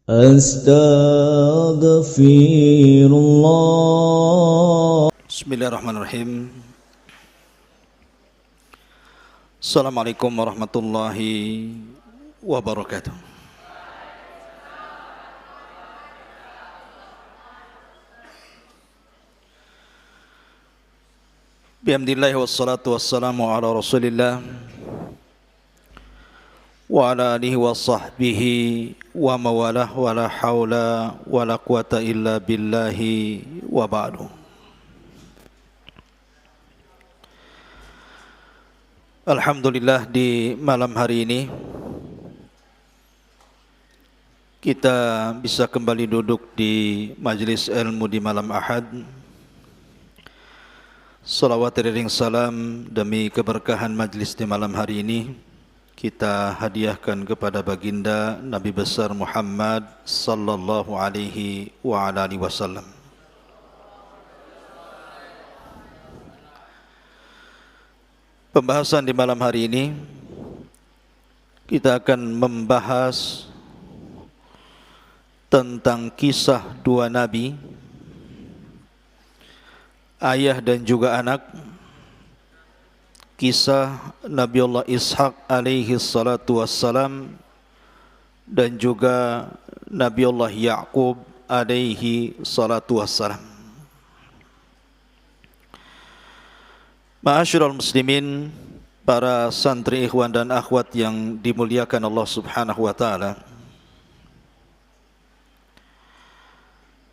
Astaghfirullah. Bismillahirrahmanirrahim. Assalamualaikum warahmatullahi wabarakatuh. Bihamdillah wassalatu wassalamu ala rasulillah wa ala alihi wa sahbihi wa mawalah wa la hawla wa la quwata illa billahi wa ba'du. Alhamdulillah, di malam hari ini kita bisa kembali duduk di majlis ilmu di malam Ahad. Salawat iring salam demi keberkahan majlis di malam hari ini kita hadiahkan kepada baginda Nabi besar Muhammad sallallahu alaihi wa ala alihi wasallam. Pembahasan di malam hari ini kita akan membahas tentang kisah dua nabi, ayah dan juga anak, kisah Nabiullah Ishaq alaihi salatu wassalam dan juga Nabiullah Ya'qub alaihi salatu wassalam. Ma'asyiral muslimin, para santri ikhwan dan akhwat yang dimuliakan Allah subhanahu wa ta'ala,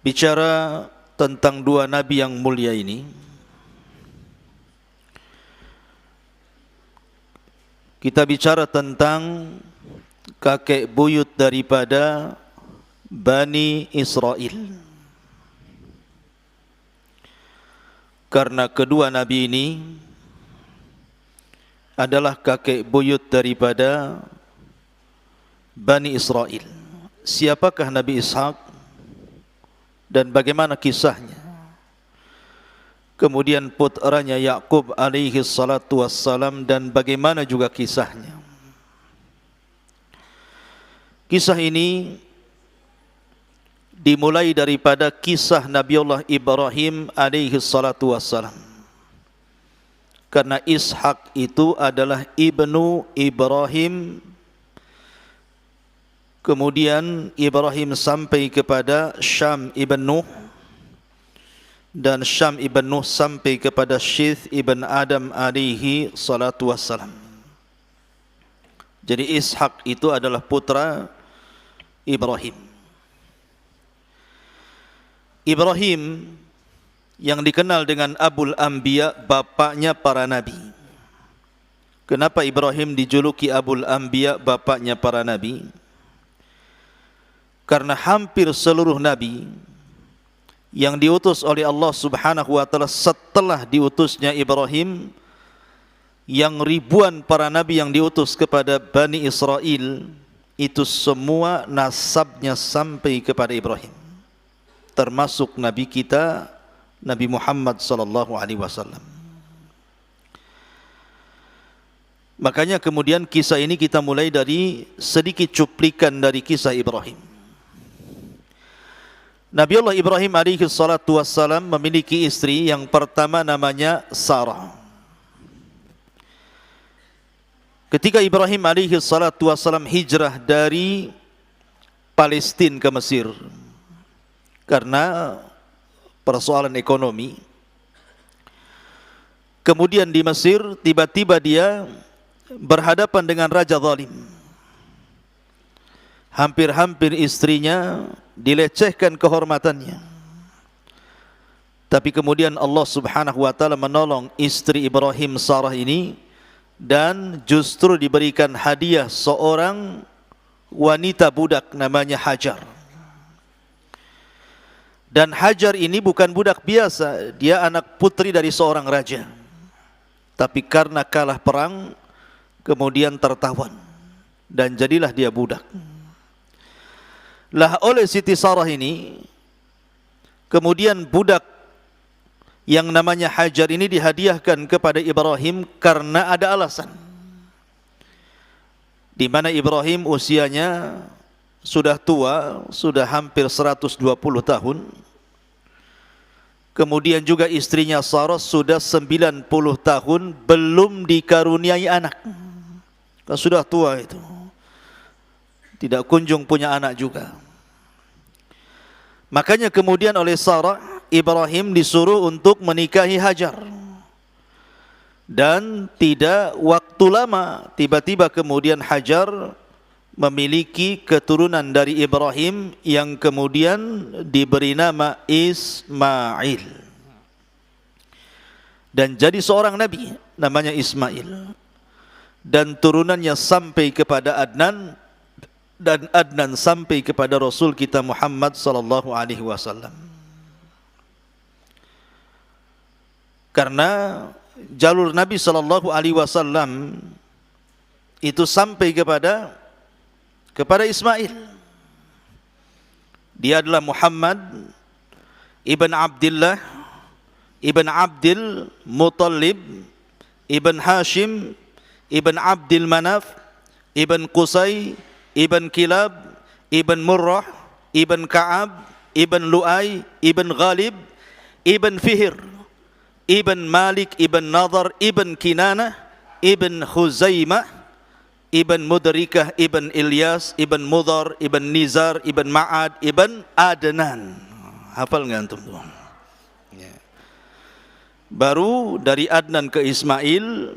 bicara tentang dua nabi yang mulia ini, kita bicara tentang kakek buyut daripada Bani Israel. Karena kedua nabi ini adalah kakek buyut daripada Bani Israel. Siapakah Nabi Ishaq dan bagaimana kisahnya? Kemudian putranya Ya'qub alaihi salatu wassalam dan bagaimana juga kisahnya. Kisah ini dimulai daripada kisah Nabiullah Ibrahim alaihi salatu wassalam. Karena Ishak itu adalah ibnu Ibrahim. Kemudian Ibrahim sampai kepada Syam ibn Nuh, dan Syam ibn Nuh sampai kepada Syith ibn Adam alaihi salatu wassalam. Jadi Ishak itu adalah putra Ibrahim. Ibrahim yang dikenal dengan Abul Anbiya, bapaknya para nabi. Kenapa Ibrahim dijuluki Abul Anbiya, bapaknya para nabi? Karena hampir seluruh nabi yang diutus oleh Allah subhanahu wa ta'ala setelah diutusnya Ibrahim, yang ribuan para nabi yang diutus kepada Bani Israel, itu semua nasabnya sampai kepada Ibrahim, termasuk nabi kita Nabi Muhammad sallallahu alaihi wasallam. Makanya kemudian kisah ini kita mulai dari sedikit cuplikan dari kisah Ibrahim. Nabiullah Ibrahim alaihi salatu wassalam memiliki istri yang pertama namanya Sarah. Ketika Ibrahim alaihi salatu wassalam hijrah dari Palestina ke Mesir karena persoalan ekonomi, kemudian di Mesir tiba-tiba dia berhadapan dengan raja zalim. Hampir-hampir istrinya dilecehkan kehormatannya. Tapi kemudian Allah subhanahu wa ta'ala menolong istri Ibrahim, Sarah ini, dan justru diberikan hadiah seorang wanita budak namanya Hajar. Dan Hajar ini bukan budak biasa, dia anak putri dari seorang raja. Tapi karena kalah perang, kemudian tertawan, dan jadilah dia budak. Lah oleh Siti Sarah ini, kemudian budak yang namanya Hajar ini dihadiahkan kepada Ibrahim karena ada alasan. Di mana Ibrahim usianya sudah tua, sudah hampir 120 tahun. Kemudian juga istrinya Sarah sudah 90 tahun belum dikaruniai anak. Sudah tua itu. Tidak kunjung punya anak juga. Makanya kemudian oleh Sarah, Ibrahim disuruh untuk menikahi Hajar. Dan tidak waktu lama, tiba-tiba kemudian Hajar memiliki keturunan dari Ibrahim yang kemudian diberi nama Ismail. Dan jadi seorang nabi namanya Ismail. Dan turunannya sampai kepada Adnan, dan Adnan sampai kepada Rasul kita Muhammad sallallahu alaihi wasallam. Karena jalur Nabi sallallahu alaihi wasallam itu sampai kepada Ismail. Dia adalah Muhammad ibn Abdullah ibn Abdul Muttalib ibn Hashim ibn Abdul Manaf ibn Qusay ibn Kilab ibn Murrah ibn Ka'ab ibn Lu'ay ibn Ghalib ibn Fihr ibn Malik ibn Nadar ibn Kinanah ibn Khuzaimah ibn Mudrikah ibn Ilyas ibn Mudhar ibn Nizar ibn Ma'ad ibn Adnan. Hafal nggak antum tuh? Ya. Baru dari Adnan ke Ismail,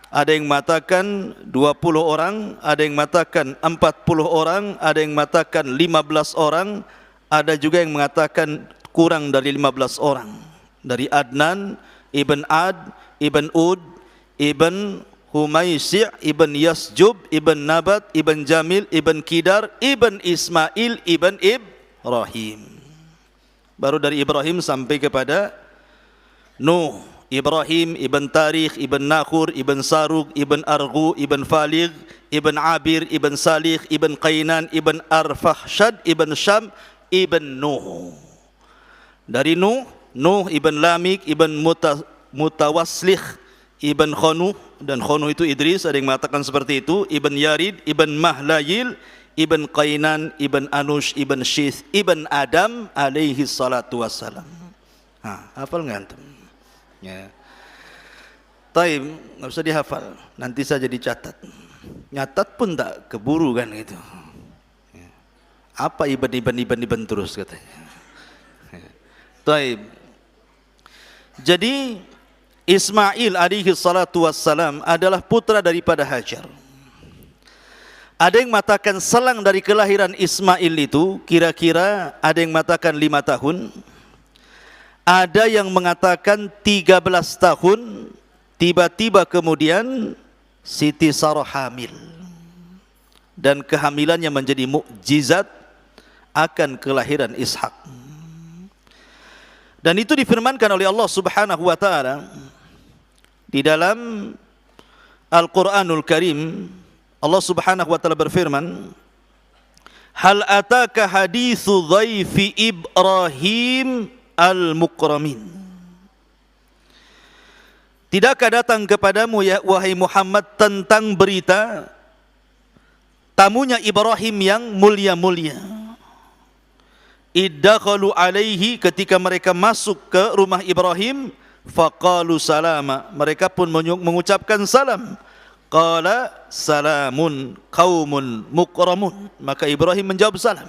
ada yang mengatakan 20 orang, ada yang mengatakan 40 orang, ada yang mengatakan 15 orang, ada juga yang mengatakan kurang dari 15 orang. Dari Adnan ibn Ad ibn Ud ibn Humaysi' ibn Yasjub ibn Nabat ibn Jamil ibn Kidar ibn Ismail ibn Ibrahim. Baru dari Ibrahim sampai kepada Nuh, Ibrahim ibn Tarikh ibn Nakhur ibn Sarug ibn Arghu ibn Faligh ibn Abir ibn Salih ibn Qainan ibn Arfahshad ibn Syam ibn Nuh. Dari Nuh ibn Lamik ibn Mutawaslih ibn Khanu, dan Khanu itu Idris, ada yang mengatakan seperti itu, ibn Yarid ibn Mahlayil ibn Qainan ibn Anush ibn Shith ibn Adam alaihi salatu wassalam. Hafal nggak antum? Ya. Taib, nggak usah dihafal, nanti saja dicatat. Nyatat pun tak keburu kan gitu. Apa ibn terus katanya. Taib. Jadi Ismail alaihi salatu wassalam adalah putra daripada Hajar. Ada yang mengatakan selang dari kelahiran Ismail itu kira-kira ada yang mengatakan 5 tahun. Ada yang mengatakan 13 tahun. Tiba-tiba kemudian Siti Sarah hamil. Dan kehamilannya menjadi mukjizat akan kelahiran Ishak. Dan itu difirmankan oleh Allah Subhanahu wa taala di dalam Al-Qur'anul Karim. Allah Subhanahu wa taala berfirman, "Hal ataka haditsu dhaifi Ibrahim al-mukramin." Tidakkah datang kepadamu ya wahai Muhammad tentang berita tamunya Ibrahim yang mulia-mulia? Iddakhalu alaihi, ketika mereka masuk ke rumah Ibrahim, faqalu salama, mereka pun mengucapkan salam. Qala salamun qaumun mukramun, maka Ibrahim menjawab salam.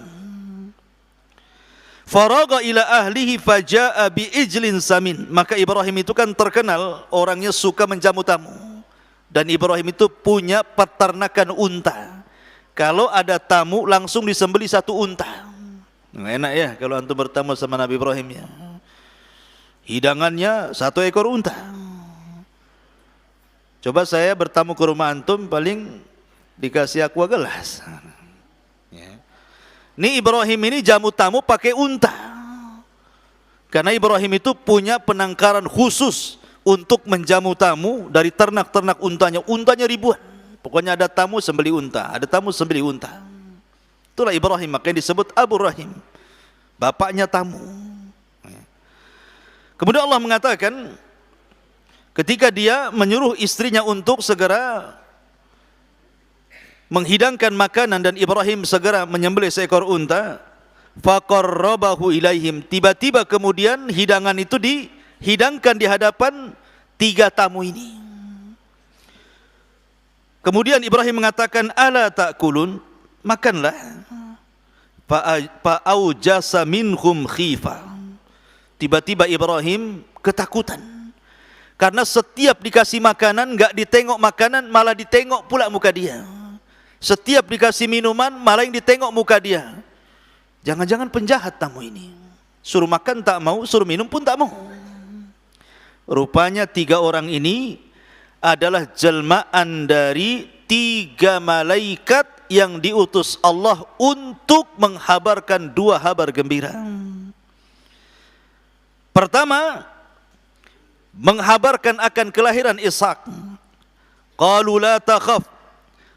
Faraga ila ahlihi faja'a bi ijlin samin, maka Ibrahim itu kan terkenal orangnya suka menjamu tamu. Dan Ibrahim itu punya peternakan unta. Kalau ada tamu langsung disembelih 1 unta. Enak ya kalau antum bertamu sama Nabi Ibrahim ya. Hidangannya 1 ekor unta. Coba saya bertamu ke rumah antum, paling dikasih aqua gelas. Ya. Ini Ibrahim ini jamu tamu pakai unta. Karena Ibrahim itu punya penangkaran khusus untuk menjamu tamu dari ternak-ternak untanya. Untanya ribuan. Pokoknya ada tamu sembelih unta, ada tamu sembelih unta. Itulah Ibrahim, makanya disebut Abu Rahim, bapaknya tamu. Kemudian Allah mengatakan ketika dia menyuruh istrinya untuk segera menghidangkan makanan dan Ibrahim segera menyembelih seekor unta. Faqarrabahu ilaihim, tiba-tiba kemudian hidangan itu dihidangkan di hadapan 3 tamu ini. Kemudian Ibrahim mengatakan, ala ta'kulun, makanlah. Fa'aujasa minhum khifa, tiba-tiba Ibrahim ketakutan, karena setiap dikasih makanan enggak ditengok makanan, malah ditengok pula muka dia. Setiap dikasih minuman malah yang ditengok muka dia. Jangan-jangan penjahat tamu ini, suruh makan tak mau, suruh minum pun tak mau. Rupanya 3 orang ini adalah jelmaan dari 3 malaikat yang diutus Allah untuk menghabarkan 2 kabar gembira. Pertama, menghabarkan akan kelahiran Ishak. Qalu la takhaf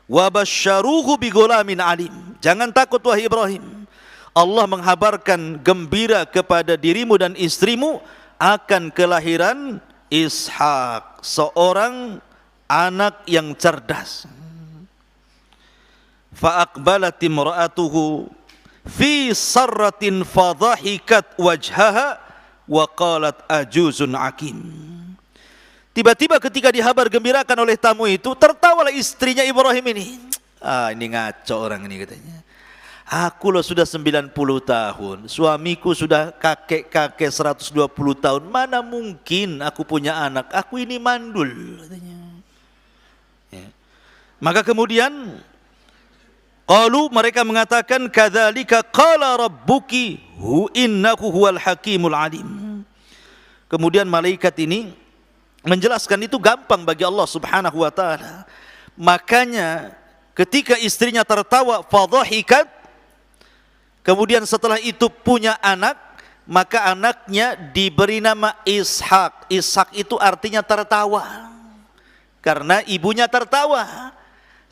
wa basyaruhu bi ghulamin alim. Jangan takut wahai Ibrahim, Allah menghabarkan gembira kepada dirimu dan istrimu akan kelahiran Ishak, seorang anak yang cerdas. Fa aqbalat imra'atuhu fi sarratin fadhahikat wajhaha wa qalat ajuzun akim. Tiba-tiba ketika dihabar gembirakan oleh tamu itu, tertawalah istrinya Ibrahim ini. Ini ngaco orang ini katanya. Aku loh sudah 90 tahun, suamiku sudah kakek-kakek 120 tahun, mana mungkin aku punya anak, aku ini mandul katanya. Ya. Maka kemudian mereka mengatakan, kadzalika qala rabbuki innahu huwal hakimul alim. Kemudian malaikat ini menjelaskan itu gampang bagi Allah Subhanahu wa taala. Makanya ketika istrinya tertawa fadhahikat, kemudian setelah itu punya anak, maka anaknya diberi nama Ishak. Ishak itu artinya tertawa, karena ibunya tertawa.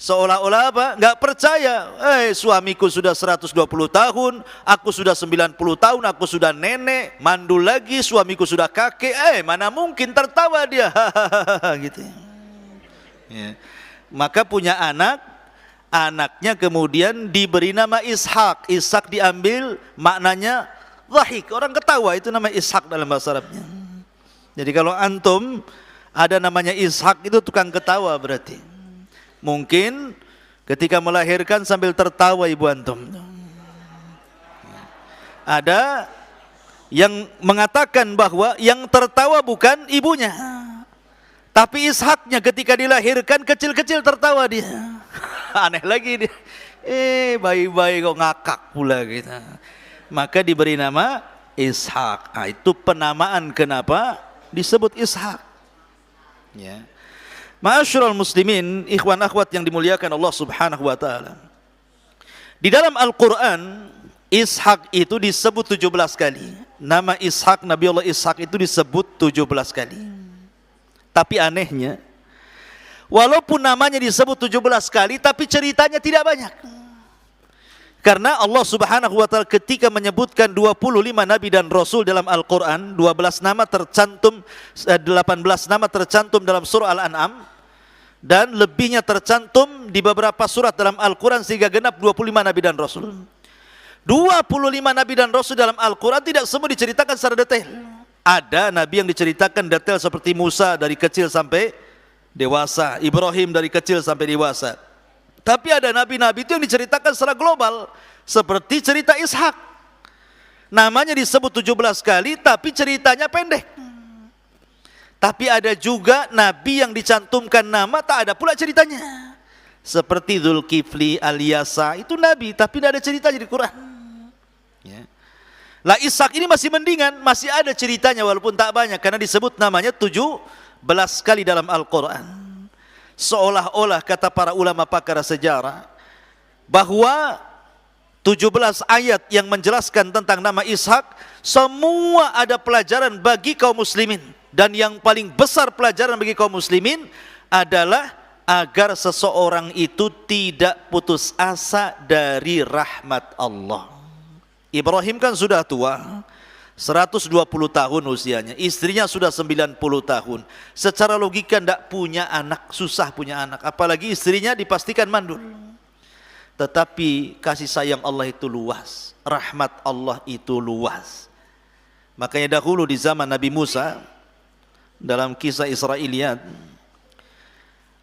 Seolah-olah apa? Enggak percaya. Suamiku sudah 120 tahun, aku sudah 90 tahun, aku sudah nenek, mandul lagi, suamiku sudah kakek. Mana mungkin tertawa dia. Gitu. Ya. Maka punya anak, anaknya kemudian diberi nama Ishak. Ishak diambil maknanya dhahik, orang ketawa, itu nama Ishak dalam bahasa Arabnya. Jadi kalau antum ada namanya Ishak, itu tukang ketawa berarti. Mungkin ketika melahirkan sambil tertawa ibu antum. Ada yang mengatakan bahwa yang tertawa bukan ibunya, tapi Ishaknya ketika dilahirkan kecil-kecil tertawa dia. Aneh lagi dia. Bayi-bayi kok ngakak pula gitu. Maka diberi nama Ishak. Itu penamaan kenapa disebut Ishak. Ya. Ma'asyiral muslimin, ikhwan akhwat yang dimuliakan Allah Subhanahu wa taala. Di dalam Al-Qur'an, Ishak itu disebut 17 kali. Nama Ishak, Nabi Allah Ishak itu disebut 17 kali. Tapi anehnya, walaupun namanya disebut 17 kali, tapi ceritanya tidak banyak. Karena Allah Subhanahu wa taala ketika menyebutkan 25 nabi dan rasul dalam Al-Qur'an, 18 nama tercantum, 18 nama tercantum dalam surah Al-An'am, dan lebihnya tercantum di beberapa surat dalam Al-Quran, sehingga genap 25 nabi dan rasul. 25 nabi dan rasul dalam Al-Quran tidak semua diceritakan secara detail. Ada nabi yang diceritakan detail seperti Musa dari kecil sampai dewasa, Ibrahim dari kecil sampai dewasa. Tapi ada nabi-nabi itu yang diceritakan secara global, seperti cerita Ishak. Namanya disebut 17 kali tapi ceritanya pendek. Tapi ada juga nabi yang dicantumkan nama tak ada pula ceritanya. Seperti Dzulkifli Al-Yasa, itu nabi tapi tidak ada ceritanya di Quran. Ya. Lah Ishak ini masih mendingan, masih ada ceritanya walaupun tak banyak, karena disebut namanya 17 kali dalam Al-Quran. Seolah-olah kata para ulama pakar sejarah bahwa 17 ayat yang menjelaskan tentang nama Ishak semua ada pelajaran bagi kaum muslimin. Dan yang paling besar pelajaran bagi kaum muslimin adalah agar seseorang itu tidak putus asa dari rahmat Allah. Ibrahim kan sudah tua, 120 tahun usianya, istrinya sudah 90 tahun. Secara logika tidak punya anak, susah punya anak, apalagi istrinya dipastikan mandul. tetapi kasih sayang Allah itu luas, rahmat Allah itu luas. Makanya dahulu di zaman Nabi Musa, dalam kisah Israiliyat,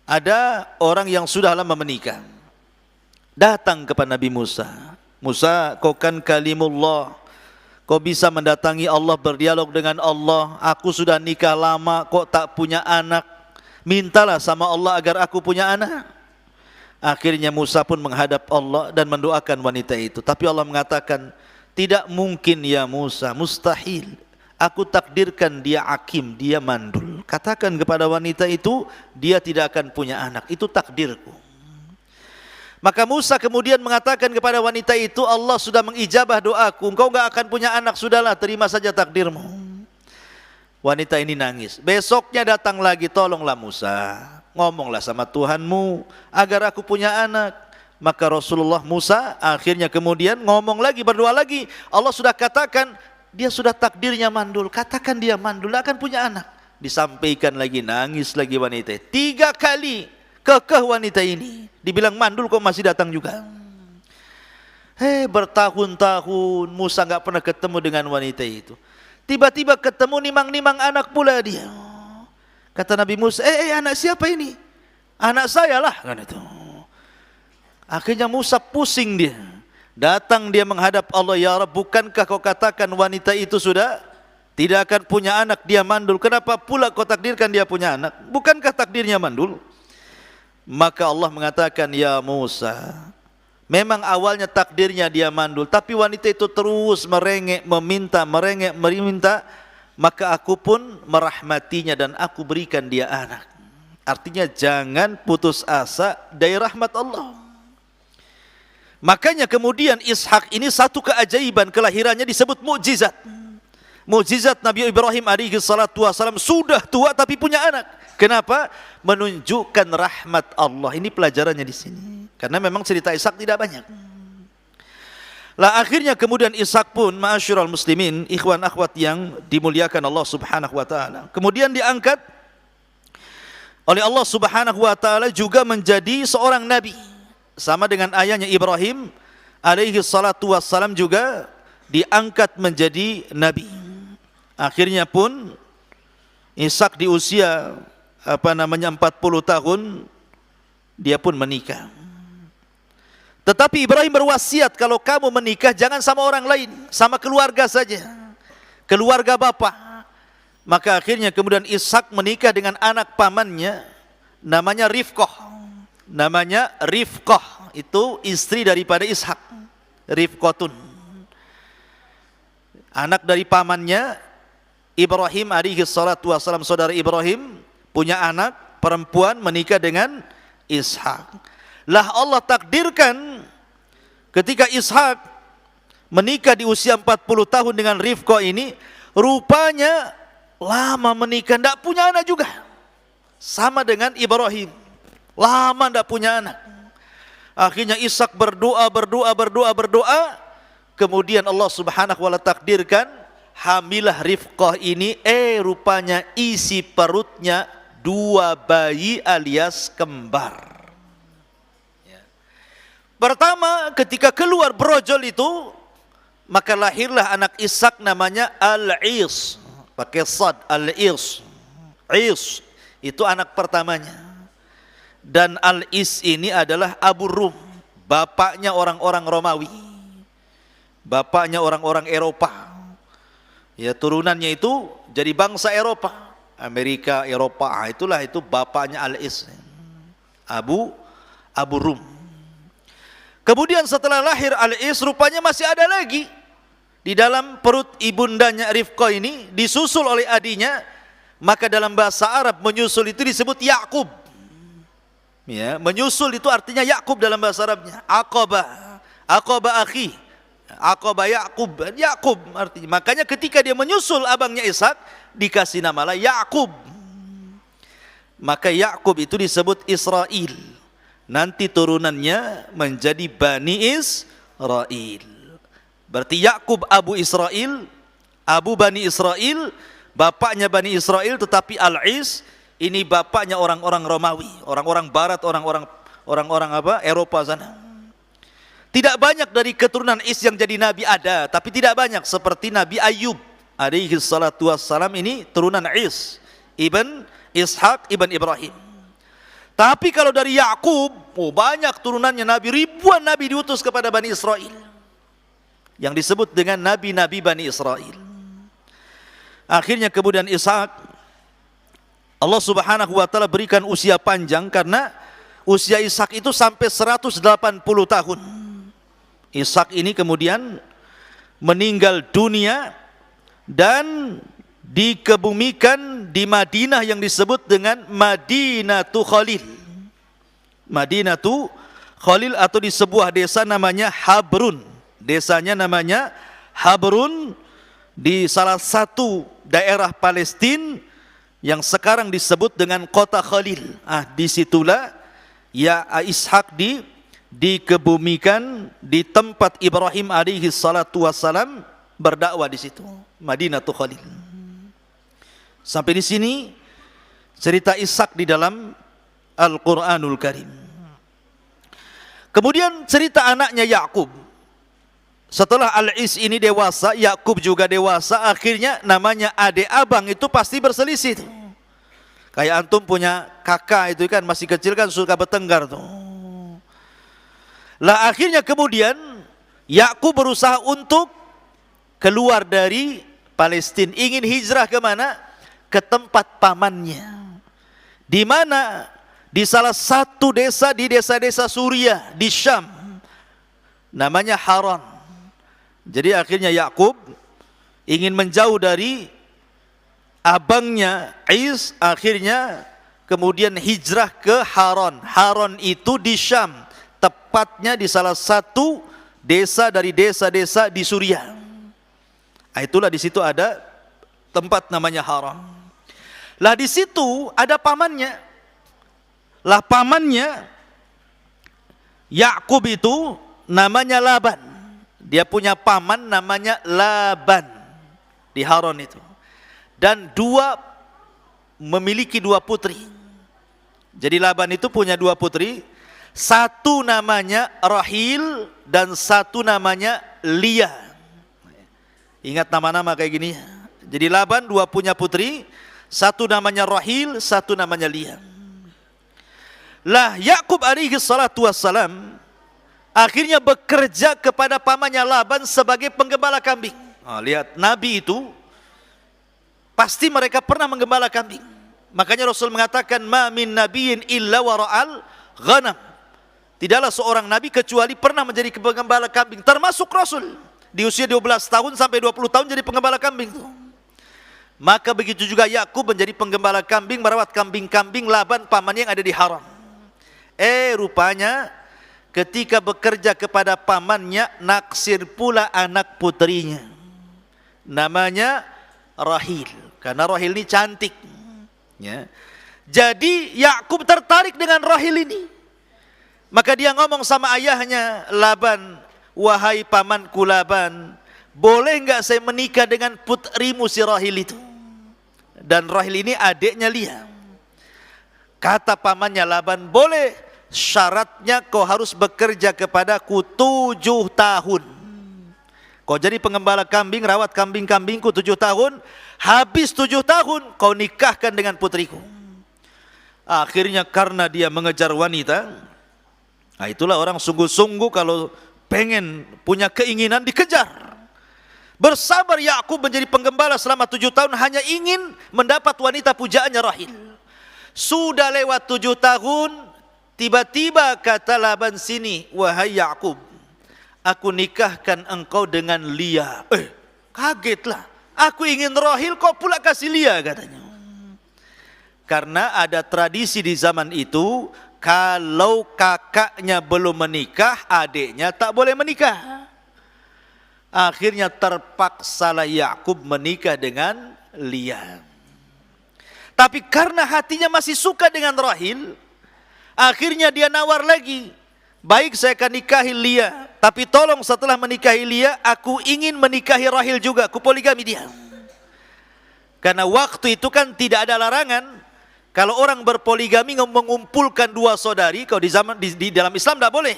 ada orang yang sudah lama menikah, datang kepada Nabi Musa. Musa, kau kan kalimullah, kau bisa mendatangi Allah, berdialog dengan Allah. Aku sudah nikah lama, kok tak punya anak. Mintalah sama Allah agar aku punya anak. Akhirnya Musa pun menghadap Allah dan mendoakan wanita itu. Tapi Allah mengatakan, tidak mungkin ya Musa, mustahil. Aku takdirkan dia akim, dia mandul. Katakan kepada wanita itu, dia tidak akan punya anak. Itu takdirku. Maka Musa kemudian mengatakan kepada wanita itu, Allah sudah mengijabah doaku, engkau enggak akan punya anak, sudahlah terima saja takdirmu. Wanita ini nangis. Besoknya datang lagi, tolonglah Musa, ngomonglah sama Tuhanmu agar aku punya anak. Maka Rasulullah Musa akhirnya kemudian ngomong lagi, berdoa lagi. Allah sudah katakan, dia sudah takdirnya mandul, katakan dia mandul, akan punya anak. Disampaikan lagi, nangis lagi wanita. 3 kali kekeh wanita ini. Dibilang mandul kok masih datang juga. Bertahun-tahun Musa nggak pernah ketemu dengan wanita itu. Tiba-tiba ketemu, nimang-nimang anak pula dia. Kata Nabi Musa, anak siapa ini? Anak saya lah, kan itu. Akhirnya Musa pusing dia. Datang dia menghadap Allah, ya Rabb, bukankah kau katakan wanita itu sudah tidak akan punya anak, dia mandul. Kenapa pula kau takdirkan dia punya anak? Bukankah takdirnya mandul? Maka Allah mengatakan, ya Musa, memang awalnya takdirnya dia mandul, tapi wanita itu terus merengek, meminta, maka aku pun merahmatinya dan aku berikan dia anak. Artinya jangan putus asa dari rahmat Allah. Makanya kemudian Ishak ini satu keajaiban, kelahirannya disebut mukjizat. Mukjizat Nabi Ibrahim alaihi salatu wasalam, sudah tua tapi punya anak. Kenapa? Menunjukkan rahmat Allah. Ini pelajarannya di sini. Karena memang cerita Ishak tidak banyak. Lah akhirnya kemudian Ishak pun, ma'asyiral muslimin, ikhwan akhwat yang dimuliakan Allah Subhanahu wa taala, kemudian diangkat oleh Allah Subhanahu wa taala juga menjadi seorang nabi. Sama dengan ayahnya Ibrahim alaihi salatu wassalam juga diangkat menjadi nabi. Akhirnya pun Ishak di usia 40 tahun dia pun menikah. Tetapi Ibrahim berwasiat, kalau kamu menikah jangan sama orang lain, sama keluarga saja, keluarga bapa. Maka akhirnya kemudian Ishak menikah dengan anak pamannya, namanya Rifqah. Namanya Rifqah, itu istri daripada Ishak, Rifqatun. Anak dari pamannya Ibrahim alaihi salatu wassalam, saudara Ibrahim punya anak perempuan menikah dengan Ishak. Lah Allah takdirkan ketika Ishak menikah di usia 40 tahun dengan Rifqah ini, rupanya lama menikah, tidak punya anak juga. Sama dengan Ibrahim, lama tidak punya anak. Akhirnya Ishak berdoa. Kemudian Allah Subhanahu wa taala takdirkan hamilah Rifqah ini, rupanya isi perutnya 2 bayi alias kembar. Pertama, ketika keluar brojol itu, maka lahirlah anak Ishak namanya Al-Is, pakai sad, Al-Is. Is itu anak pertamanya. Dan Al-Is ini adalah Abu Rum, bapaknya orang-orang Romawi, bapaknya orang-orang Eropa. Ya, turunannya itu jadi bangsa Eropa, Amerika, Eropa. Itulah itu bapaknya Al-Is, Abu Rum. Kemudian setelah lahir Al-Is, rupanya masih ada lagi di dalam perut ibundanya Rifqah ini, disusul oleh adinya. Maka dalam bahasa Arab menyusul itu disebut Ya'qub. Ya, menyusul itu artinya Ya'qub dalam bahasa Arabnya. Aqaba akhi, Aqaba Ya'qub artinya. Makanya ketika dia menyusul abangnya Ishak, dikasih namalah Ya'qub. Maka Ya'qub itu disebut Israel. Nanti turunannya menjadi Bani Israel. Berarti Ya'qub Abu Israel, Abu Bani Israel, bapaknya Bani Israel, tetapi Al-Is ini bapaknya orang-orang Romawi, orang-orang barat, orang-orang Eropa sana. Tidak banyak dari keturunan Is yang jadi nabi, ada, tapi tidak banyak. Seperti Nabi Ayub alaihi salatu wassalam, ini turunan Is, ibn Ishaq, ibn Ibrahim. Tapi kalau dari Yakub, banyak turunannya nabi, ribuan nabi diutus kepada Bani Israel, yang disebut dengan nabi-nabi Bani Israel. Akhirnya kemudian Ishaq, Allah subhanahu wa ta'ala berikan usia panjang, karena usia Ishak itu sampai 180 tahun. Ishak ini kemudian meninggal dunia dan dikebumikan di Madinah yang disebut dengan Madinatu Khalil. Madinatu Khalil, atau di sebuah desa namanya Habrun. Desanya namanya Habrun, di salah satu daerah Palestina yang sekarang disebut dengan kota Khalil. Disitulah ya Ishak dikebumikan, di tempat Ibrahim alaihi salatu wassalam berdakwah di situ, Madinatul Khalil. Sampai di sini cerita Ishak di dalam Al-Qur'anul Karim. Kemudian cerita anaknya Yakub. Setelah Al-Is ini dewasa, Yakub juga dewasa, akhirnya namanya adik abang itu pasti berselisih tuh. Kayak antum punya kakak itu kan, masih kecil kan suka bertengkar tuh. Lah akhirnya kemudian Yakub berusaha untuk keluar dari Palestina, ingin hijrah ke mana? Ke tempat pamannya. Di mana? Di salah satu desa di desa-desa Suriah di Syam, namanya Haran. Jadi akhirnya Yakub ingin menjauh dari abangnya Is, akhirnya kemudian hijrah ke Haran. Haran itu di Syam, tepatnya di salah satu desa dari desa-desa di Suriah. Itulah di situ ada tempat namanya Haran. Lah di situ ada pamannya. Lah pamannya Yakub itu namanya Laban. Dia punya paman namanya Laban di Haran itu. Dan memiliki dua putri. Jadi Laban itu punya dua putri, satu namanya Rahil dan satu namanya Lia. Ingat nama-nama kayak gini. Jadi Laban punya putri, satu namanya Rahil, satu namanya Lia. Lah Yakub alaihi salatu wassalam akhirnya bekerja kepada pamannya Laban sebagai penggembala kambing. Lihat, Nabi itu pasti mereka pernah menggembala kambing. Makanya Rasul mengatakan, ma min nabiyyin illa wara'al ghanam. Tidaklah seorang nabi kecuali pernah menjadi penggembala kambing, termasuk Rasul. Di usia 12 tahun sampai 20 tahun jadi penggembala kambing tuh. Maka begitu juga Yakub menjadi penggembala kambing, merawat kambing-kambing Laban pamannya yang ada di Haran. Rupanya ketika bekerja kepada pamannya, naksir pula anak putrinya, namanya Rahil, karena Rahil ini cantik ya. Jadi Yakub tertarik dengan Rahil ini, maka dia ngomong sama ayahnya Laban, wahai pamanku Laban, boleh enggak saya menikah dengan putrimu si Rahil itu? Dan Rahil ini adiknya Lia. Kata pamannya Laban, boleh, syaratnya kau harus bekerja kepadaku 7 tahun. Kau jadi penggembala kambing, rawat kambing-kambingku 7 tahun. Habis 7 tahun kau nikahkan dengan putriku. Akhirnya karena dia mengejar wanita, itulah orang sungguh-sungguh kalau pengen punya keinginan dikejar. Bersabar Yakub menjadi penggembala selama 7 tahun hanya ingin mendapat wanita pujaannya Rahil. Sudah lewat 7 tahun, tiba-tiba kata Laban, sini wahai Yakub, aku nikahkan engkau dengan Lia. Kagetlah, aku ingin Rahil, kau pula kasih Lia katanya. Karena ada tradisi di zaman itu, kalau kakaknya belum menikah, adiknya tak boleh menikah. Akhirnya terpaksalah Yakub menikah dengan Lia. Tapi karena hatinya masih suka dengan Rahil, akhirnya dia nawar lagi, baik saya akan nikahi Lia, tapi tolong setelah menikahi Lia, aku ingin menikahi Rahil juga, aku poligami dia. Karena waktu itu kan tidak ada larangan, kalau orang berpoligami mengumpulkan 2 saudari, kalau di dalam Islam tidak boleh.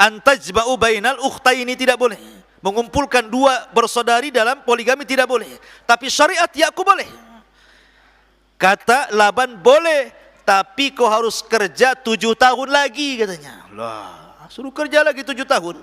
Antajma'u bainal ukhtaini, tidak boleh. Mengumpulkan dua bersaudari dalam poligami tidak boleh. Tapi syariat Yakub boleh. Kata Laban, boleh, tapi kau harus kerja 7 tahun lagi katanya. Lah, suruh kerja lagi 7 tahun.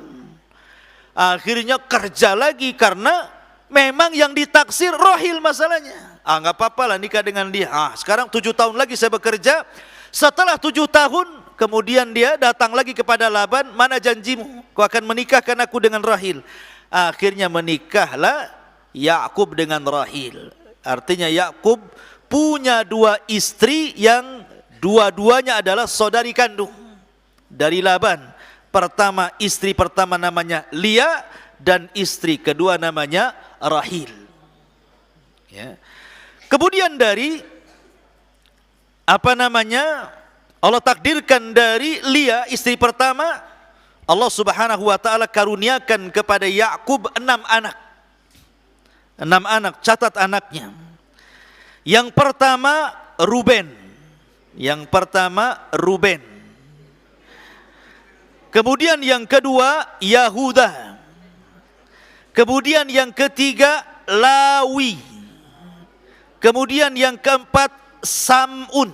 Akhirnya kerja lagi karena memang yang ditaksir Rahil masalahnya. Nggak apa-apa lah nikah dengan dia. Sekarang 7 tahun lagi saya bekerja. Setelah 7 tahun, kemudian dia datang lagi kepada Laban, mana janjimu? Kau akan menikahkan aku dengan Rahil. Akhirnya menikahlah Yakub dengan Rahil. Artinya Yakub punya 2 istri yang dua-duanya adalah saudari kandung dari Laban. Pertama, istri pertama namanya Lia, dan istri kedua namanya Rahil. Ya. Kemudian dari Allah takdirkan dari Lia, istri pertama, Allah Subhanahu wa taala karuniakan kepada Yakub 6 anak. 6 anak, catat anaknya. Yang pertama Ruben. Kemudian yang kedua Yahuda. Kemudian yang ketiga Lawi. Kemudian yang keempat Sam'un.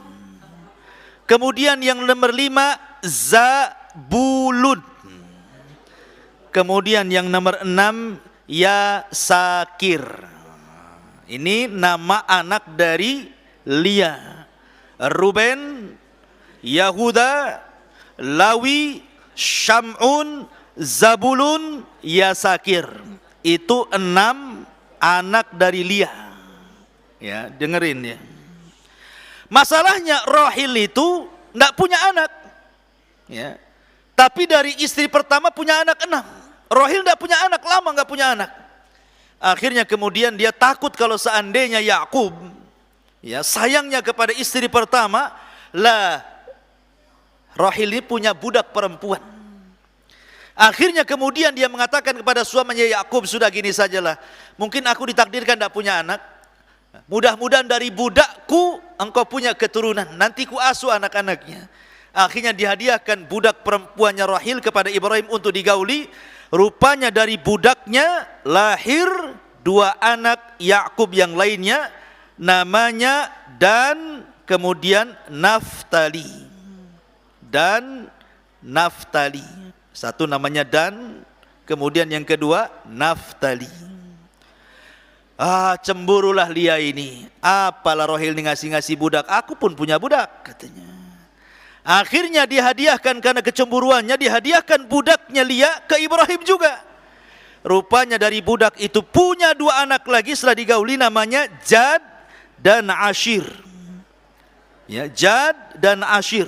Kemudian yang nomor 5 Zabulun. Kemudian yang nomor 6 Yasakir. Ini nama anak dari Lia. Ruben, Yahuda, Lawi, Syam'un, Zabulun, Yasakir. Itu 6 anak dari Lia. Ya, dengerin ya. Masalahnya Rahil itu enggak punya anak. Ya. Tapi dari istri pertama punya anak 6. Rahil enggak punya anak, lama enggak punya anak. Akhirnya kemudian dia takut kalau seandainya Yakub sayangnya kepada istri pertama, Rahil ini punya budak perempuan. Akhirnya kemudian dia mengatakan kepada suaminya Yakub, sudah gini sajalah, mungkin aku ditakdirkan tidak punya anak, mudah-mudahan dari budakku engkau punya keturunan, nanti ku asuh anak-anaknya. Akhirnya dihadiahkan budak perempuannya Rahil kepada Ibrahim untuk digauli. Rupanya dari budaknya lahir 2 anak Yakub yang lainnya, namanya Dan, kemudian Naftali. Satu namanya Dan, kemudian yang kedua Naftali. Cemburulah Lia ini. Apalah Rahil ngasih-ngasih budak, aku pun punya budak katanya. Akhirnya dihadiahkan, karena kecemburuannya dihadiahkan budaknya Lia ke Ibrahim juga. Rupanya dari budak itu punya 2 anak lagi setelah digauli, namanya Jad dan Ashir. Ya, Jad dan Ashir.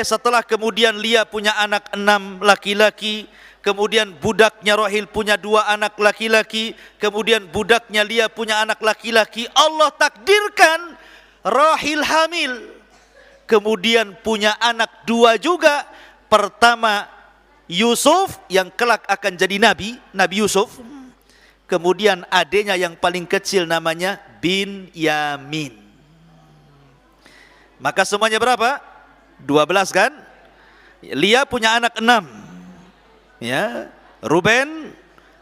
Setelah kemudian Lia punya anak 6 laki-laki, kemudian budaknya Rahil punya 2 anak laki-laki, kemudian budaknya Lia punya anak laki-laki, Allah takdirkan Rahil hamil. Kemudian punya anak 2 juga. Pertama Yusuf yang kelak akan jadi Nabi Yusuf. Kemudian adiknya yang paling kecil namanya Binyamin. Maka semuanya berapa? 12 kan? Lia punya anak 6. Ya, Ruben,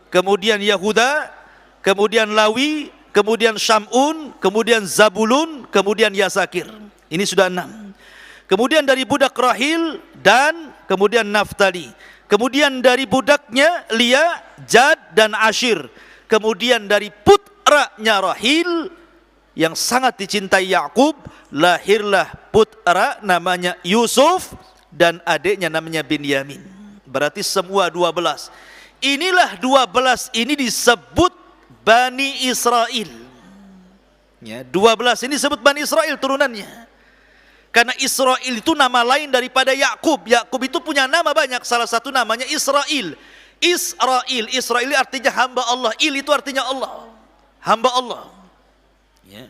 kemudian Yahuda, kemudian Lawi, kemudian Syam'un, kemudian Zabulun, kemudian Yasakir. Ini sudah 6. Kemudian dari budak Rahil Dan, kemudian Naftali. Kemudian dari budaknya Lia, Jad dan Ashir. Kemudian dari putranya Rahil yang sangat dicintai Yakub, lahirlah putra namanya Yusuf dan adiknya namanya Binyamin. Berarti semua 12. Inilah 12 ini disebut Bani Israel. Ya, 12 ini disebut Bani Israel turunannya. Karena Israel itu nama lain daripada Yakub. Yakub itu punya nama banyak, salah satu namanya Israel. Israel artinya hamba Allah. Il itu artinya Allah, hamba Allah. Ya.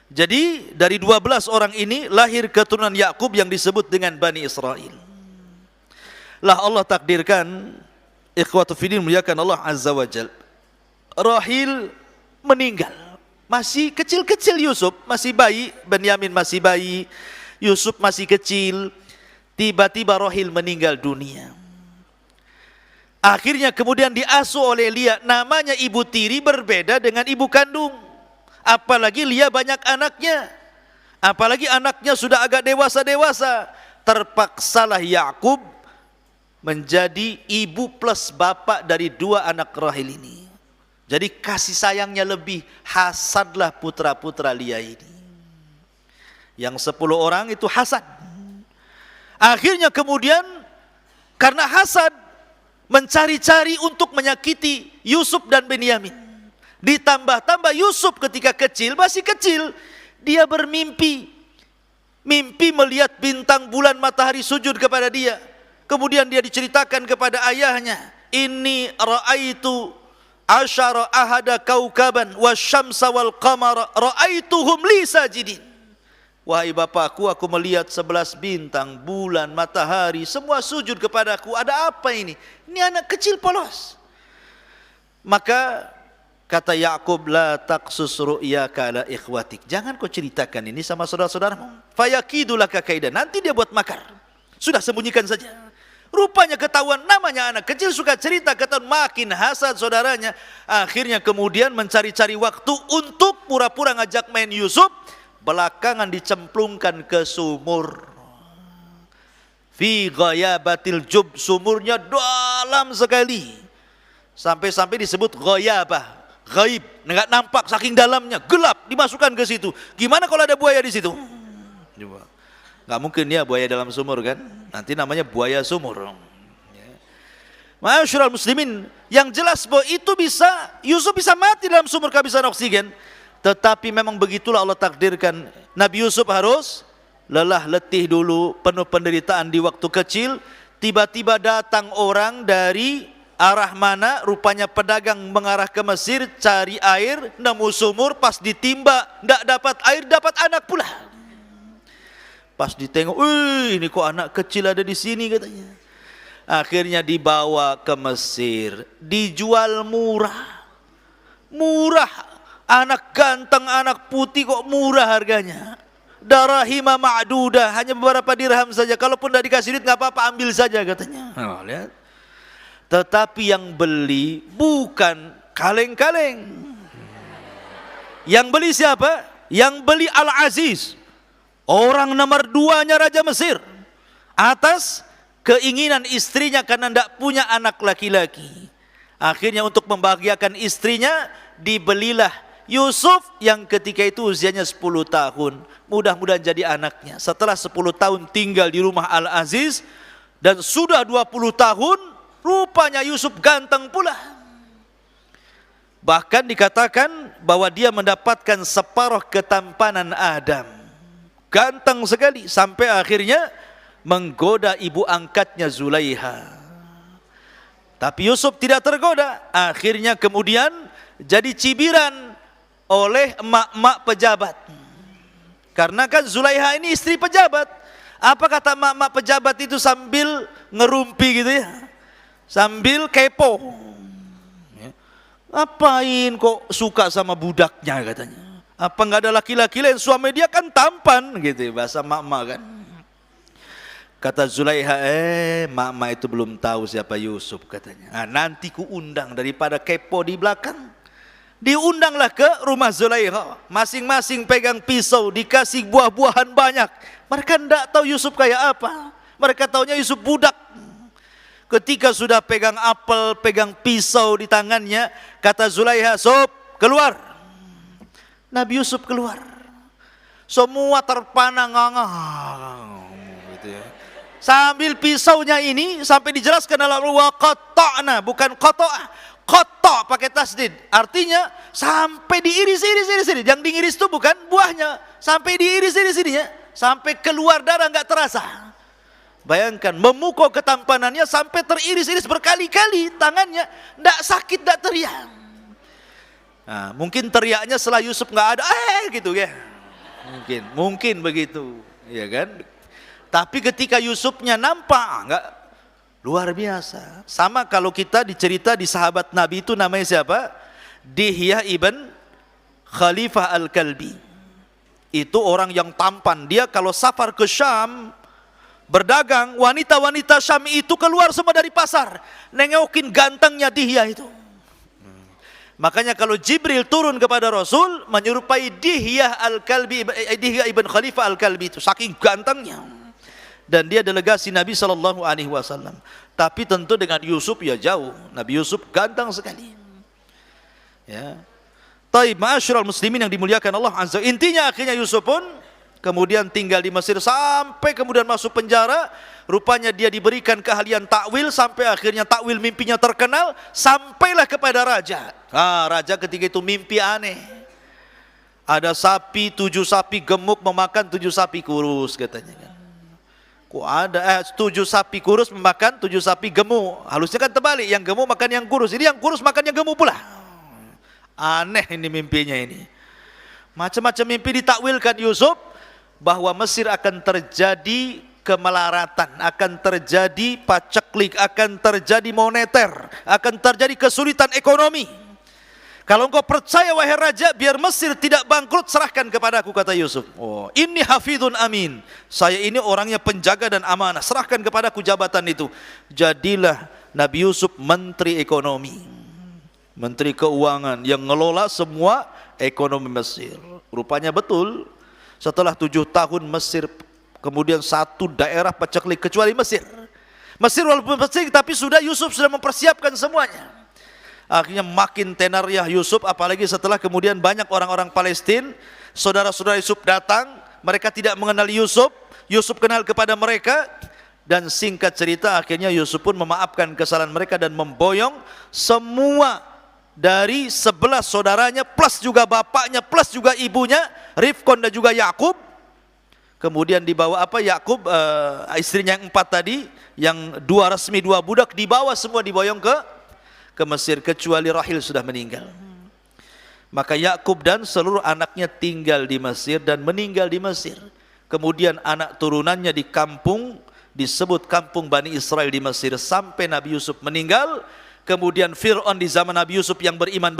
Jadi dari 12 orang ini lahir keturunan Yakub yang disebut dengan Bani Israel. Lah Allah takdirkan, ikhwatu fiddin muliakan Allah Azza wa Jal, Rahil meninggal. Masih kecil-kecil Yusuf, masih bayi, Binyamin masih bayi, Yusuf masih kecil. Tiba-tiba Rahil meninggal dunia. Akhirnya kemudian diasuh oleh Lia. Namanya ibu tiri berbeda dengan ibu kandung. Apalagi Lia banyak anaknya. Apalagi anaknya sudah agak dewasa-dewasa. Terpaksalah Yakub menjadi ibu plus bapak dari dua anak Rahil ini. Jadi kasih sayangnya lebih. Hasadlah putra-putra Lia ini. Yang 10 orang itu hasad. Akhirnya kemudian karena hasad mencari-cari untuk menyakiti Yusuf dan Benyamin. Ditambah-tambah Yusuf ketika kecil, masih kecil, dia bermimpi. Mimpi melihat bintang, bulan, matahari sujud kepada dia. Kemudian dia diceritakan kepada ayahnya, "Inni ra'aitu asyara ahada kaukaban wasyamsa wal qamara ra'aituhum li sajidin." Wahai bapakku, aku melihat 11 bintang, bulan, matahari, semua sujud kepadaku. Ada apa ini? Ini anak kecil polos. Maka kata Yakub, la taqsus ru'yaka ala ikhwatik. Jangan kau ceritakan ini sama saudara-saudaramu. Fayakidu laka kaidan. Nanti dia buat makar. Sudah sembunyikan saja. Rupanya ketahuan, namanya anak kecil suka cerita, ketahuan, makin hasad saudaranya. Akhirnya kemudian mencari-cari waktu untuk pura-pura ngajak main Yusuf. Belakangan dicemplungkan ke sumur. Fi ghayabatil jub, sumurnya dalam sekali. Sampai-sampai disebut ghayabah, gaib, enggak nampak saking dalamnya, gelap, dimasukkan ke situ. Gimana kalau ada buaya di situ? Coba. Enggak mungkin ya buaya dalam sumur kan? Nanti namanya buaya sumur. Ma'asyiral muslimin, yang jelas bahwa itu bisa, Yusuf bisa mati dalam sumur kehabisan oksigen. Tetapi memang begitulah Allah takdirkan. Nabi Yusuf harus lelah letih dulu, penuh penderitaan di waktu kecil. Tiba-tiba datang orang dari arah mana, rupanya pedagang mengarah ke Mesir, cari air, nemu sumur, pas ditimba, tidak dapat air, dapat anak pula. Pas ditengok, ini kok anak kecil ada di sini katanya. Akhirnya dibawa ke Mesir, dijual murah. Murah. Anak ganteng, anak putih kok murah harganya. Darahima ma'dudah, hanya beberapa dirham saja. Kalaupun tidak dikasih duit, nggak apa-apa, ambil saja katanya. Oh, lihat. Tetapi yang beli bukan kaleng-kaleng. Yang beli siapa? Yang beli Al-Aziz, orang nomor 2-nya Raja Mesir, atas keinginan istrinya karena tidak punya anak laki-laki. Akhirnya untuk membahagiakan istrinya, dibelilah Yusuf yang ketika itu usianya 10 tahun. Mudah-mudahan jadi anaknya. Setelah 10 tahun tinggal di rumah Al-Aziz, dan sudah 20 tahun, rupanya Yusuf ganteng pula. Bahkan dikatakan bahwa dia mendapatkan separuh ketampanan Adam. Ganteng sekali, sampai akhirnya menggoda ibu angkatnya Zulaiha. Tapi Yusuf tidak tergoda. Akhirnya kemudian jadi cibiran oleh emak-emak pejabat. Karena kan Zulaiha ini istri pejabat. Apa kata emak-emak pejabat itu sambil ngerumpi gitu ya, sambil kepo. Ngapain kok suka sama budaknya katanya? Apa nggak ada laki-laki lain? Suami dia kan tampan gitu ya, bahasa emak-emak kan. Kata Zulaiha, emak-emak itu belum tahu siapa Yusuf katanya. Nah, nanti ku undang, daripada kepo di belakang. Diundanglah ke rumah Zulaiha, masing-masing pegang pisau, dikasih buah-buahan banyak. Mereka tidak tahu Yusuf kayak apa. Mereka taunya Yusuf budak. Ketika sudah pegang apel, pegang pisau di tangannya, kata Zulaiha, "Sob, keluar." Nabi Yusuf keluar. Semua terpana ngangang gitu ya. Sambil pisaunya ini sampai dijelaskan dalam waqatta'na, bukan qata'ah. Kotok pakai tasdid, artinya sampai diiris-iris. Yang diiris itu bukan buahnya, sampai diiris-iris, sampai keluar darah nggak terasa. Bayangkan, memukul ketampanannya sampai teriris-iris berkali-kali tangannya, nggak sakit, nggak teriak. Nah, mungkin teriaknya setelah Yusuf nggak ada, gitu ya. Mungkin begitu, ya kan? Tapi ketika Yusufnya nampak, nggak. Luar biasa. Sama kalau kita dicerita di sahabat Nabi itu namanya siapa? Dihyah ibn Khalifah Al-Kalbi. Itu orang yang tampan. Dia kalau safar ke Syam, berdagang, wanita-wanita Syam itu keluar semua dari pasar, nengokin gantengnya Dihya itu. Makanya kalau Jibril turun kepada Rasul menyerupai Dihya Al-Kalbi, Dihya ibn Khalifah Al-Kalbi itu, saking gantengnya. Dan dia delegasi Nabi SAW. Tapi tentu dengan Yusuf ya jauh. Nabi Yusuf ganteng sekali. Ya. Taib, ma'asyiral muslimin yang dimuliakan Allah Azza. Intinya akhirnya Yusuf pun kemudian tinggal di Mesir sampai kemudian masuk penjara. Rupanya dia diberikan keahlian takwil sampai akhirnya takwil mimpinya terkenal, sampailah kepada raja. Raja ketika itu mimpi aneh. Ada sapi, 7 sapi gemuk memakan 7 sapi kurus katanya kan. Kok ada 7 sapi kurus memakan 7 sapi gemuk. Harusnya kan terbalik, yang gemuk makan yang kurus. Ini yang kurus makan yang gemuk pula. Aneh ini mimpinya ini. Macam-macam mimpi ditakwilkan Yusuf, bahwa Mesir akan terjadi kemelaratan, akan terjadi paceklik, akan terjadi moneter, akan terjadi kesulitan ekonomi. Kalau engkau percaya wahai raja, biar Mesir tidak bangkrut, serahkan kepadaku, kata Yusuf. Oh, ini hafidun amin. Saya ini orangnya penjaga dan amanah. Serahkan kepadaku jabatan itu. Jadilah Nabi Yusuf menteri ekonomi. Menteri Keuangan yang ngelola semua ekonomi Mesir. Rupanya betul, setelah 7 tahun Mesir kemudian satu daerah paceklik kecuali Mesir. Mesir walaupun paceklik tapi Yusuf sudah mempersiapkan semuanya. Akhirnya makin tenariah Yusuf, apalagi setelah kemudian banyak orang-orang Palestina, saudara-saudara Yusuf datang, mereka tidak mengenal Yusuf, Yusuf kenal kepada mereka. Dan singkat cerita akhirnya Yusuf pun memaafkan kesalahan mereka dan memboyong semua dari 11 saudaranya, plus juga bapaknya, plus juga ibunya, Rifkon dan juga Yakub. Kemudian dibawa Yakub, istrinya yang 4 tadi, yang 2 resmi 2 budak, dibawa semua, diboyong ke Mesir, kecuali Rahil sudah meninggal. Maka Yakub dan seluruh anaknya tinggal di Mesir dan meninggal di Mesir. Kemudian anak turunannya di kampung, disebut kampung Bani Israel di Mesir, sampai Nabi Yusuf meninggal. Kemudian Fir'aun di zaman Nabi Yusuf yang beriman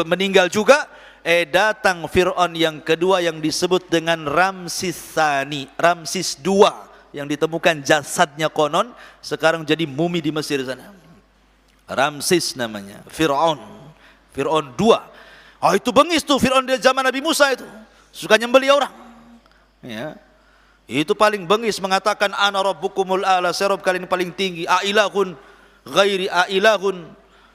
meninggal juga. Datang Fir'aun yang kedua yang disebut dengan Ramsis Tsani, Ramsis II, yang ditemukan jasadnya konon sekarang jadi mumi di Mesir sana. Ramsis namanya, Fir'aun II. Itu bengis tuh Fir'aun di zaman Nabi Musa itu, suka nyembeli orang. Ya. Itu paling bengis, mengatakan ana rabbukumul a'la, saya Rabb kalian paling tinggi. A'ilahun ghairi a'ilahun,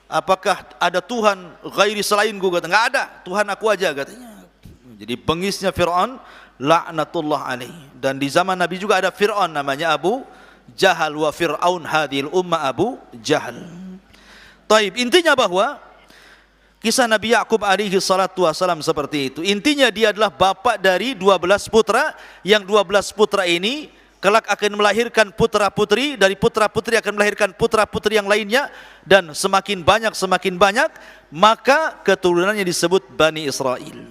apakah ada Tuhan ghairi selainku? Kata, enggak ada, Tuhan aku aja katanya. Jadi bengisnya Fir'aun, laknatullah alaih. Dan di zaman Nabi juga ada Fir'aun namanya Abu Jahal, wa Fir'aun hadhil umma Abu Jahal. Taib, intinya bahwa kisah Nabi Yakub alaihi salatu wassalam seperti itu. Intinya dia adalah bapak dari 12 putra, yang 12 putra ini kelak akan melahirkan putra-putri, dari putra-putri akan melahirkan putra-putri yang lainnya, dan semakin banyak, maka keturunannya disebut Bani Israel.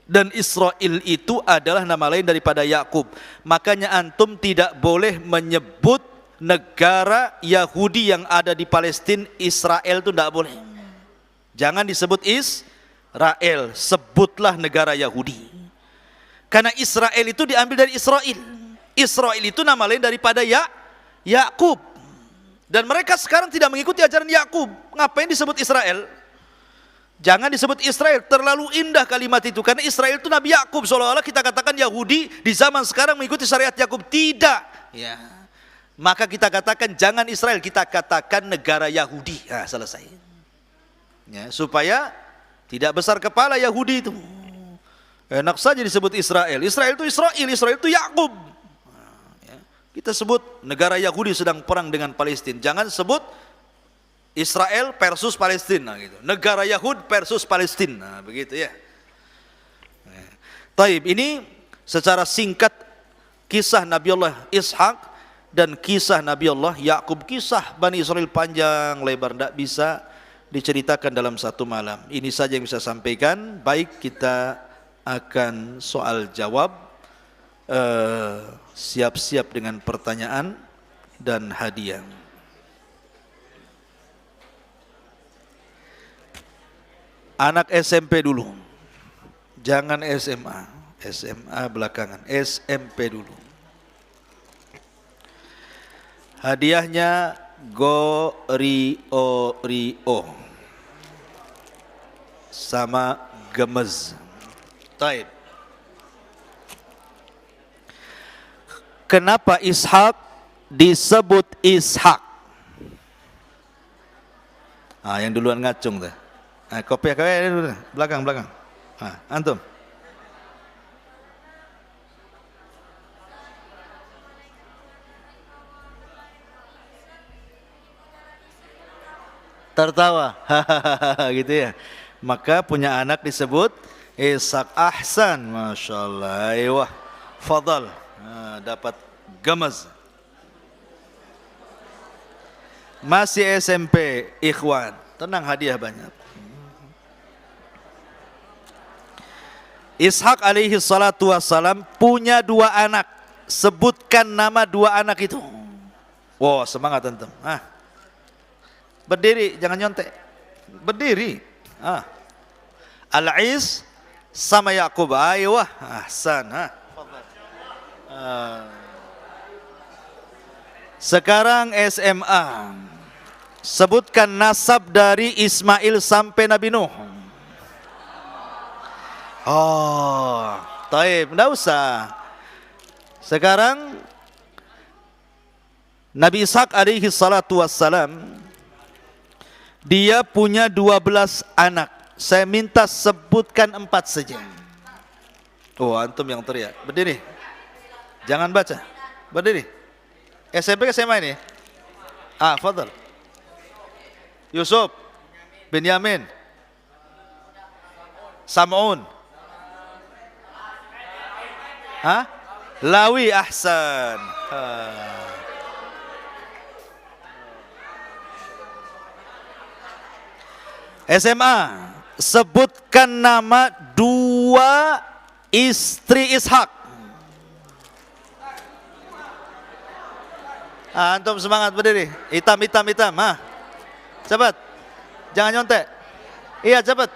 Dan Israel itu adalah nama lain daripada Yakub. Makanya antum tidak boleh menyebut negara Yahudi yang ada di Palestina Israel, itu tidak boleh. Jangan disebut Israel, sebutlah negara Yahudi. Karena Israel itu diambil dari Israel. Israel itu nama lain daripada Yakub. Dan mereka sekarang tidak mengikuti ajaran Yakub. Ngapain disebut Israel? Jangan disebut Israel, terlalu indah kalimat itu. Karena Israel itu Nabi Yakub, seolah-olah kita katakan Yahudi di zaman sekarang mengikuti syariat Yakub. Tidak. Ya. Maka kita katakan jangan Israel, kita katakan negara Yahudi. Nah, selesai. Ya, supaya tidak besar kepala Yahudi itu. Enak saja disebut Israel. Israel itu Yakub. Kita sebut negara Yahudi sedang perang dengan Palestina. Jangan sebut Israel versus Palestina gitu. Negara Yahud versus Palestina, begitu ya. Taib, ini secara singkat kisah Nabiullah Ishak dan kisah Nabiullah Yakub. Kisah Bani Israel panjang lebar, tidak bisa diceritakan dalam satu malam. Ini saja yang bisa sampaikan. Baik, kita akan soal jawab. Siap-siap dengan pertanyaan dan hadiah. Anak SMP dulu, jangan SMA. SMA belakangan, SMP dulu. Hadiahnya Gorio sama Gemez. Taib. Kenapa Ishak disebut Ishak? Yang duluan ngacung tuh. Kopi dulu, belakang. Antum. Tertawa, gitu ya. Maka punya anak disebut Ishak. Ahsan, masya Allah. Wah, fadal. Dapat Gemez. Masih SMP, ikhwan. Tenang, hadiah banyak. Ishak alaihi salatu wassalam punya 2 anak. Sebutkan nama 2 anak itu. Wow, semangat antum. Berdiri, jangan nyontek. Berdiri. Al-Is sama Yakub. Ayo, ahsan. Sekarang SMA. Sebutkan nasab dari Ismail sampai Nabi Nuh. Taib, enggak usah. Sekarang Nabi Ishak alaihi salatu wassalam, dia punya 12 anak. Saya minta sebutkan 4 saja. Antum yang teriak. Berdiri. Jangan baca. Berdiri. SMP ke SMA ini? Fadal. Yusuf, Benyamin, Sam'un, Lawi, ahsan. SMA, sebutkan nama 2 istri Ishak. Antum semangat, berdiri. Hitam. Cepat. Jangan nyontek. Iya, cepat.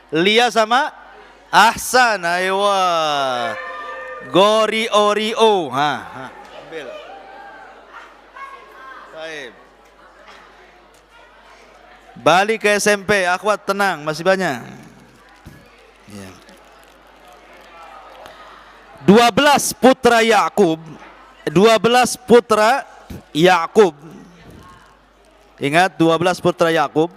Lia sama ahsan. Aywa. Gorio. Ambil. Baik. Balik ke SMP, akhwat tenang, masih banyak. 12 putra Yakub. 12 putra Yakub. Ingat, 12 putra Yakub.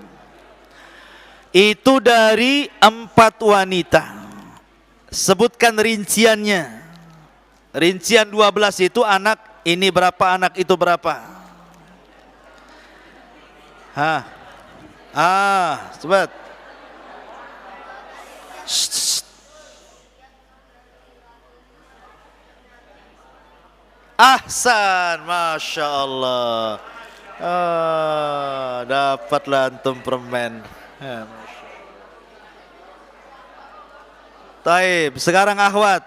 Itu dari 4 wanita. Sebutkan rinciannya. Rincian 12 itu anak ini berapa, anak itu berapa. Cepat. Ahsan, masya Allah. Dapatlah antum permen. Taib. Sekarang akhwat,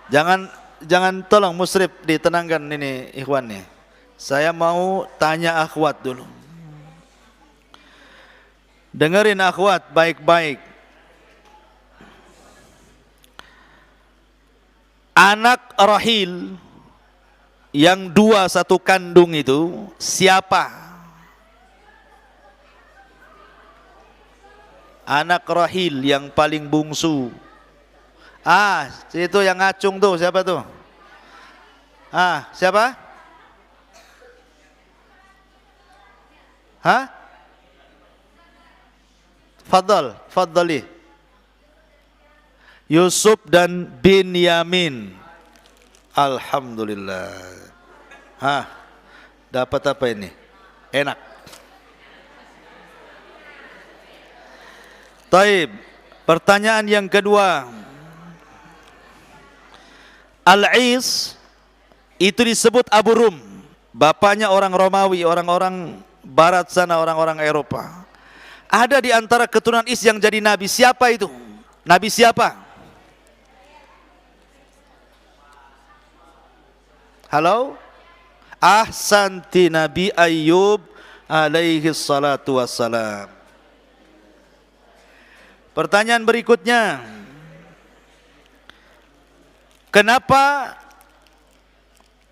jangan tolong musrif ditenangkan ini ikhwan nih. Saya mau tanya akhwat dulu. Dengerin akhwat baik-baik. Anak Rahil yang 2 satu kandung itu siapa? Anak Rahil yang paling bungsu. Itu yang ngacung tuh, siapa tuh? Siapa? Fadali. Yusuf dan Binyamin. Alhamdulillah. Dapat apa ini? Enak. Taib. Pertanyaan yang kedua. Al-Is itu disebut Abu Rum. Bapaknya orang Romawi, orang-orang barat sana, orang-orang Eropa. Ada di antara keturunan Is yang jadi nabi. Siapa itu? Nabi siapa? Halo? Ahsanti, Nabi Ayyub alaihi salatu wassalam. Pertanyaan berikutnya. Kenapa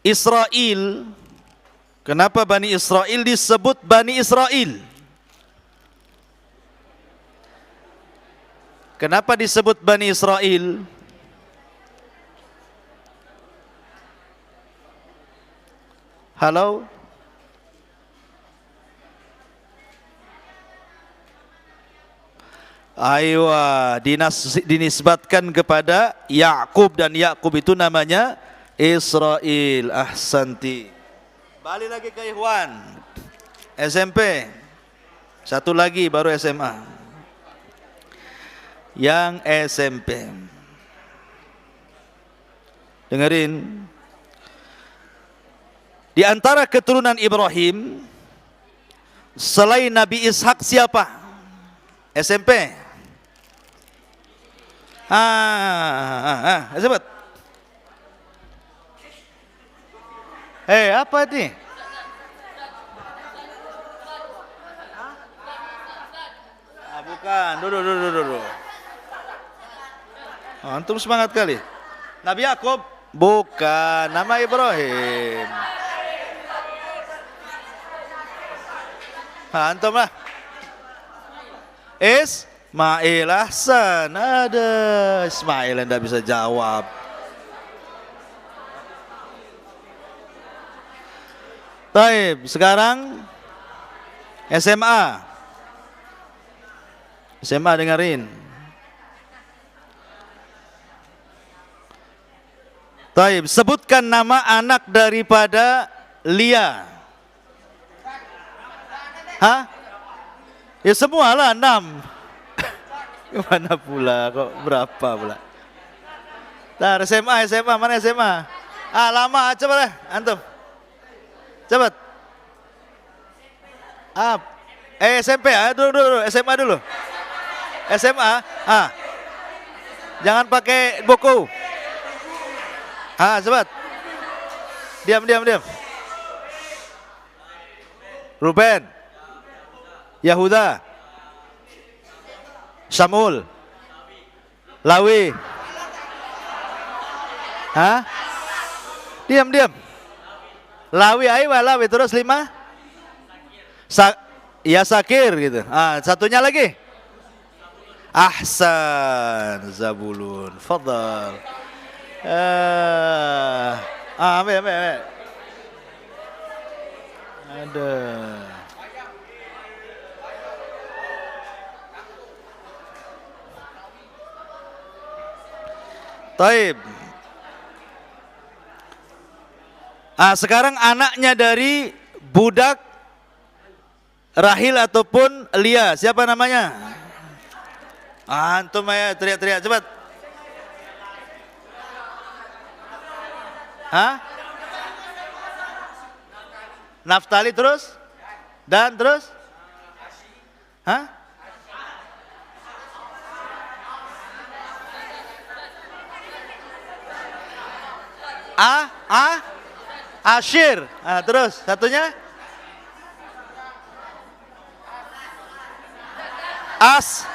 Israel Kenapa Bani Israel disebut Bani Israel? Kenapa disebut Bani Israel? Halo? Aywa, dinisbatkan kepada Yakub, dan Yakub itu namanya Israel. Ahsanti. Balik lagi ke Ikhwan. SMP. Satu lagi baru SMA. Yang SMP. Dengerin. Di antara keturunan Ibrahim selain Nabi Ishak siapa? SMP. Sebut. Apa ini? Bukan. Dulu. Antum semangat kali. Nabi Yakub? Bukan. Nama Ibrahim. Antum lah. Ismail. Ahsan. Ada Ismail yang tidak bisa jawab. Baik, sekarang SMA. SMA dengerin. Baik, sebutkan nama anak daripada Lia. Hah? Ya semualah 6. Gimana pula kok berapa pula? Ntar SMA, mana SMA? Lama, coba lah antum. Cepat. SMP dulu, SMA dulu. SMA, jangan pakai buku. Cepat. Diam. Ruben, Yahuda, Samul, Lawi. Diam. Lawi terus 5. Sakir gitu. Satunya lagi. Ahsan, Zabulun. Fadal. Ambil. Ada. Taib. Sekarang anaknya dari budak Rahil ataupun Lia, siapa namanya? Antum ya teriak-teriak cepat. Naftali terus? Dan terus? Ashir. Terus satunya? As.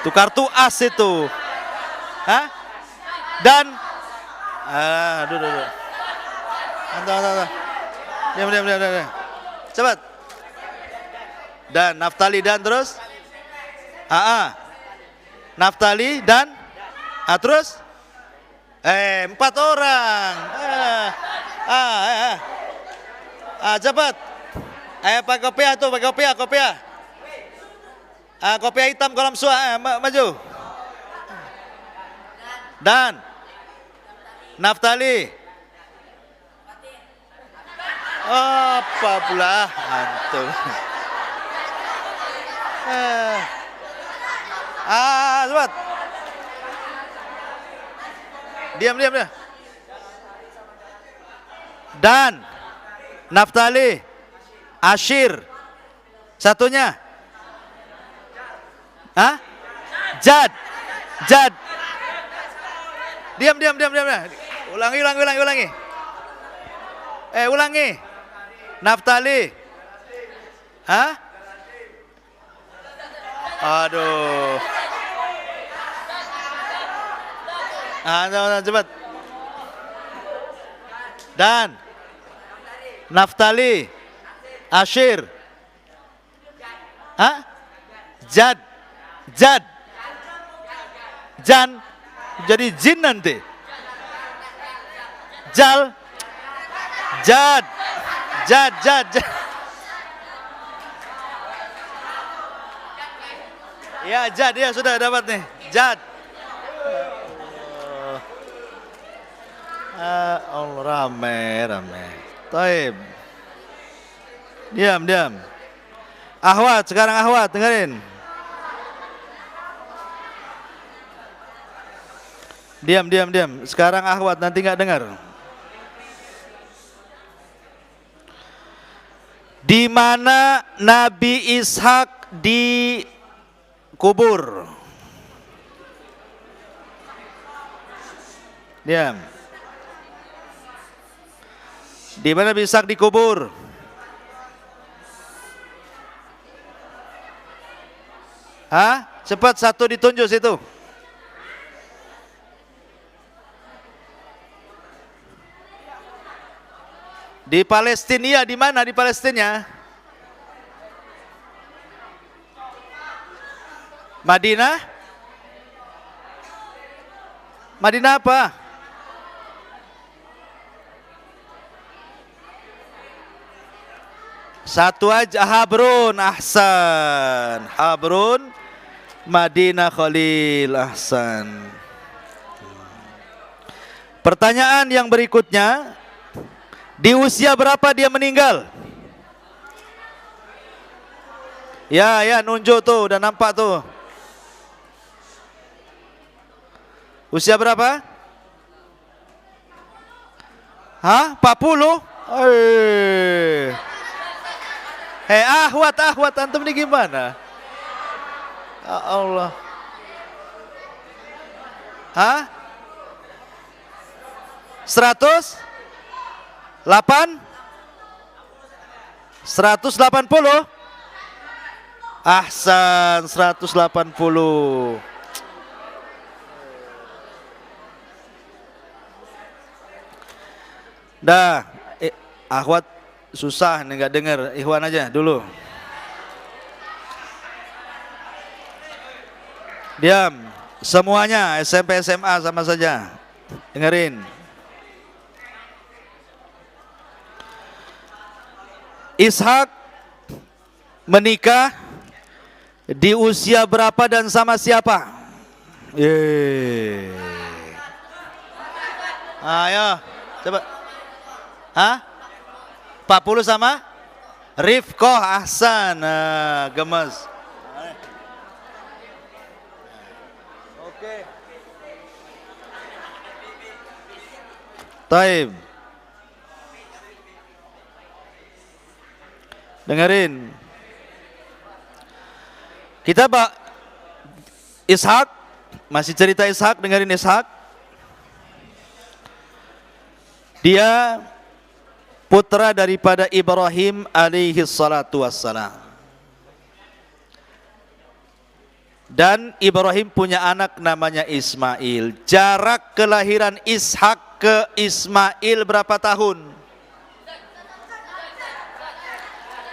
Itu kartu as itu. Dan dulu. Antar. Diam. Cepat. Dan Naftali dan terus? Naftali dan terus? 4 orang. Cepat. Pakai kopiah tuh, kopiah. Kopiah hitam kolam suah, maju. Dan Naftali. Apa pula antum? Cepat. Diam. Dan Naftali, Ashir. Satunya? Jad. Diam. Ulangi. Ulangi. Naftali. Aduh. Cepat. Dan Naftali, Ashir, Hah? Jad, Jad, Jan, jadi jin nanti. Jal, Jad, Jad, Jad, Jad. Ya, Jad, ya sudah dapat nih, Jad. Allah, rame. Taib. Diam. Ahwat, sekarang Ahwat, dengerin. Diam. Sekarang Ahwat, nanti nggak dengar. Di mana Nabi Ishak dikubur? Diam. Di mana Nabi Ishak dikubur? Hah? Cepat satu ditunjuk situ. Di Palestina, di mana di Palestina? Madinah? Madinah apa? Satu aja, Habrun, ahsan. Habrun, Madinah Khalil, ahsan. Pertanyaan yang berikutnya, di usia berapa dia meninggal? Ya, nunjuk tuh, udah nampak tuh. Usia berapa? Hah? 40? Ahwat, antum ini gimana? Ya Allah. Hah? 100? 180? Ahsan, 180. Dah, Ahwat susah nih, nggak dengar. Ikhwan aja dulu. Diam. Semuanya SMP SMA sama saja. Dengerin. Ishak menikah di usia berapa dan sama siapa? Ayo, coba. Hah? 40 sama? Rifqah, ahsan. Gemes. Oke. Taib. Dengerin. Kita Ishak, masih cerita Ishak, dengerin Ishak. Dia putra daripada Ibrahim alaihi salatu wassalam. Dan Ibrahim punya anak namanya Ismail. Jarak kelahiran Ishak ke Ismail berapa tahun?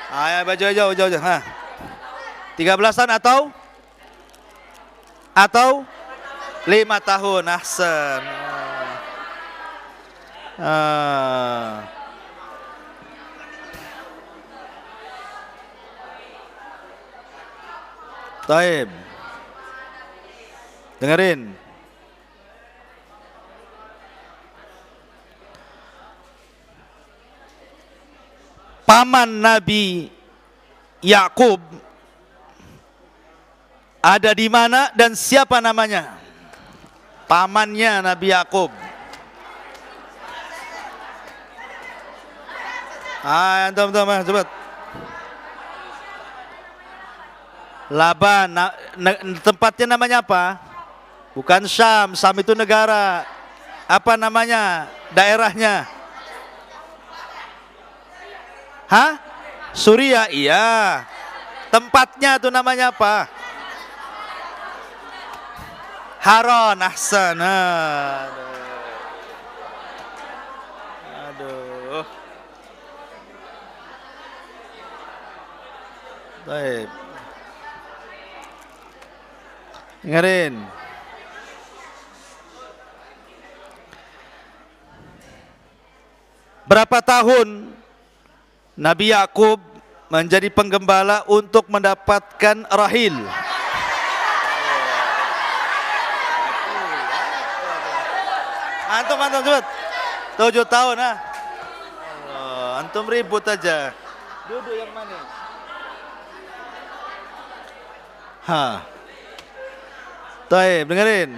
Ayo jauh. 13-an atau 5 tahun. Ahsan. Taib. Dengerin. Paman Nabi Yakub ada di mana dan siapa namanya? Pamannya Nabi Yakub. Antum cepat. Laban, tempatnya namanya apa? Bukan Syam, Syam itu negara. Apa namanya? Daerahnya? Hah? Suriah, iya. Tempatnya itu namanya apa? Haron, ahsan. Aduh. Baik. Dengerin. Berapa tahun Nabi Yakub menjadi penggembala untuk mendapatkan rahil? Antum cepat. 7 tahun ah. Oh, antum ribut aja. Duduk yang mana? Taib, dengerin.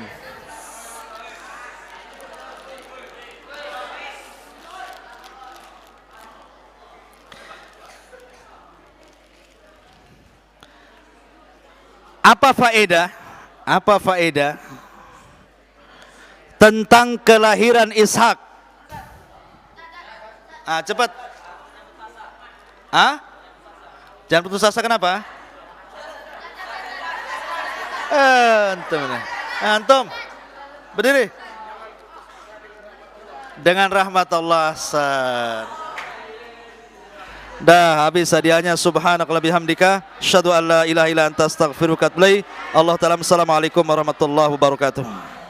Apa faedah tentang kelahiran Ishak? Cepat. Jangan putus asa, kenapa? Antum berdiri. Dengan rahmat Allah. Dah habis hadiahnya. Subhanakallahumma bihamdika asyhadu an la ilaha illa anta astaghfiruka wa atubu ilaik. Allah ta'ala. Assalamualaikum warahmatullahi wabarakatuh.